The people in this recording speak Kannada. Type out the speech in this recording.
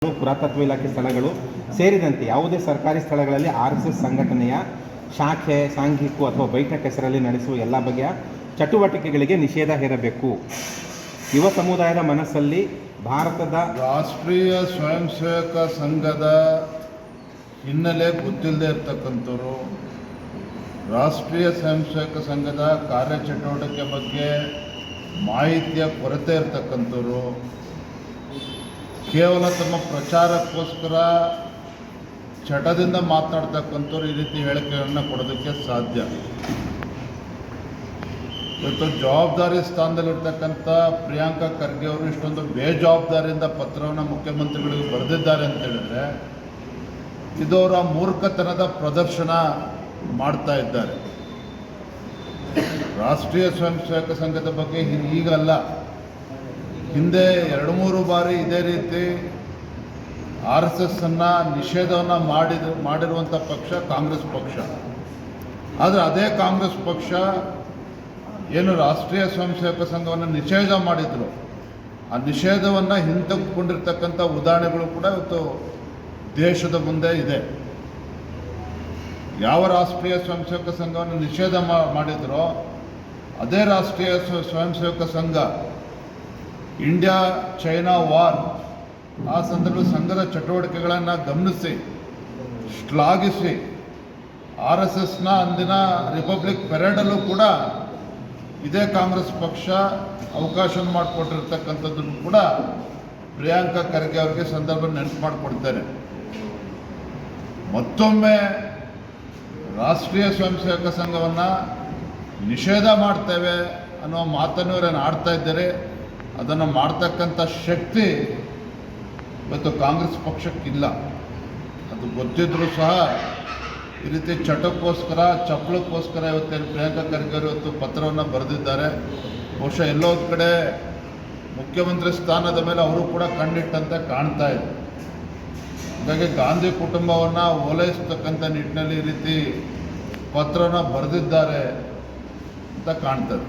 ಪುರಾತತ್ವ ಇಲಾಖೆ ಸ್ಥಳಗಳು ಸೇರಿದಂತೆ ಯಾವುದೇ ಸರ್ಕಾರಿ ಸ್ಥಳಗಳಲ್ಲಿ RSS ಸಂಘಟನೆಯ ಶಾಖೆ, ಸಾಂಘಿಕ ಅಥವಾ ಬೈಠಕ್ ಹೆಸರಲ್ಲಿ ನಡೆಸುವ ಎಲ್ಲ ಬಗೆಯ ಚಟುವಟಿಕೆಗಳಿಗೆ ನಿಷೇಧ ಹೇರಬೇಕು. ಯುವ ಸಮುದಾಯದ ಮನಸ್ಸಲ್ಲಿ ಭಾರತದ ರಾಷ್ಟ್ರೀಯ ಸ್ವಯಂ ಸೇವಕ ಸಂಘದ ಹಿನ್ನೆಲೆ ಗೊತ್ತಿಲ್ಲದೆ ಇರತಕ್ಕಂಥವ್ರು, ರಾಷ್ಟ್ರೀಯ ಸ್ವಯಂ ಸೇವಕ ಸಂಘದ ಕಾರ್ಯಚಟುವಟಿಕೆ ಬಗ್ಗೆ ಮಾಹಿತಿಯ ಕೊರತೆ ಇರತಕ್ಕಂಥವ್ರು, ಕೇವಲ ತಮ್ಮ ಪ್ರಚಾರಕ್ಕೋಸ್ಕರ ಚಟದಿಂದ ಮಾತನಾಡ್ತಕ್ಕಂಥವ್ರು ಈ ರೀತಿ ಹೇಳಿಕೆಗಳನ್ನು ಕೊಡೋದಕ್ಕೆ ಸಾಧ್ಯ. ಇವತ್ತು ಜವಾಬ್ದಾರಿ ಸ್ಥಾನದಲ್ಲಿರ್ತಕ್ಕಂಥ ಪ್ರಿಯಾಂಕಾ ಖರ್ಗೆ ಅವರು ಇಷ್ಟೊಂದು ಬೇಜವಾಬ್ದಾರಿಯಿಂದ ಪತ್ರವನ್ನು ಮುಖ್ಯಮಂತ್ರಿಗಳಿಗೆ ಬರೆದಿದ್ದಾರೆ ಅಂತ ಹೇಳಿದ್ರೆ ಇದು ಅವರ ಮೂರ್ಖತನದ ಪ್ರದರ್ಶನ ಮಾಡ್ತಾ ಇದ್ದಾರೆ. ರಾಷ್ಟ್ರೀಯ ಸ್ವಯಂ ಸೇವಕ ಸಂಘದ ಬಗ್ಗೆ ಈಗಲ್ಲ, ಹಿಂದೆ 2-3 ಬಾರಿ ಇದೇ ರೀತಿ RSS ನಿಷೇಧವನ್ನು ಮಾಡಿರುವಂಥ ಪಕ್ಷ ಕಾಂಗ್ರೆಸ್ ಪಕ್ಷ. ಆದರೆ ಅದೇ ಕಾಂಗ್ರೆಸ್ ಪಕ್ಷ ಏನು ರಾಷ್ಟ್ರೀಯ ಸ್ವಯಂ ಸೇವಕ ಸಂಘವನ್ನು ನಿಷೇಧ ಮಾಡಿದ್ರು, ಆ ನಿಷೇಧವನ್ನು ಹಿಂತೆಗೆದುಕೊಂಡಿರ್ತಕ್ಕಂಥ ಉದಾಹರಣೆಗಳು ಕೂಡ ಇವತ್ತು ದೇಶದ ಮುಂದೆ ಇದೆ. ಯಾವ ರಾಷ್ಟ್ರೀಯ ಸ್ವಯಂ ಸೇವಕ ಸಂಘವನ್ನು ನಿಷೇಧ ಮಾಡಿದ್ರೋ ಅದೇ ರಾಷ್ಟ್ರೀಯ ಸ್ವಯಂ ಸೇವಕ ಸಂಘ ಇಂಡಿಯಾ ಚೈನಾ ವಾರ್ ಆ ಸಂದರ್ಭದಲ್ಲಿ ಸಂಘದ ಚಟುವಟಿಕೆಗಳನ್ನು ಗಮನಿಸಿ ಶ್ಲಾಘಿಸಿ RSSನ ಅಂದಿನ ರಿಪಬ್ಲಿಕ್ ಪೆರೇಡಲ್ಲೂ ಕೂಡ ಇದೇ ಕಾಂಗ್ರೆಸ್ ಪಕ್ಷ ಅವಕಾಶ ಮಾಡಿಕೊಟ್ಟಿರ್ತಕ್ಕಂಥದ್ದನ್ನು ಕೂಡ ಪ್ರಿಯಾಂಕಾ ಖರ್ಗೆ ಅವರಿಗೆ ಸಂದರ್ಭ ನೆನಪು ಮಾಡಿಕೊಡ್ತಾರೆ. ಮತ್ತೊಮ್ಮೆ ರಾಷ್ಟ್ರೀಯ ಸ್ವಯಂ ಸೇವಕ ಸಂಘವನ್ನು ನಿಷೇಧ ಮಾಡ್ತೇವೆ ಅನ್ನೋ ಮಾತನ್ನು ಇವರೇನು ಆಡ್ತಾ ಇದ್ದಾರೆ. ಅದನ್ನು ಮಾಡ್ತಕ್ಕಂಥ ಶಕ್ತಿ ಇವತ್ತು ಕಾಂಗ್ರೆಸ್ ಪಕ್ಷಕ್ಕಿಲ್ಲ. ಅದು ಗೊತ್ತಿದ್ರೂ ಸಹ ಈ ರೀತಿ ಚಟಕ್ಕೋಸ್ಕರ ಚಪ್ಪಳಕ್ಕೋಸ್ಕರ ಇವತ್ತೇನು ಪ್ರಿಯಾಂಕಾ ಖರ್ಗೆ ಅವರು ಇವತ್ತು ಪತ್ರವನ್ನು ಬರೆದಿದ್ದಾರೆ. ಬಹುಶಃ ಎಲ್ಲೋ ಒಂದು ಕಡೆ ಮುಖ್ಯಮಂತ್ರಿ ಸ್ಥಾನದ ಮೇಲೆ ಅವರು ಕೂಡ ಕಣ್ಣಿಟ್ಟಂತೆ ಕಾಣ್ತಾ ಇದೆ. ಹಾಗಾಗಿ ಗಾಂಧಿ ಕುಟುಂಬವನ್ನು ಓಲೈಸ್ತಕ್ಕಂಥ ನಿಟ್ಟಿನಲ್ಲಿ ಈ ರೀತಿ ಪತ್ರವನ್ನು ಬರೆದಿದ್ದಾರೆ ಅಂತ ಕಾಣ್ತದೆ.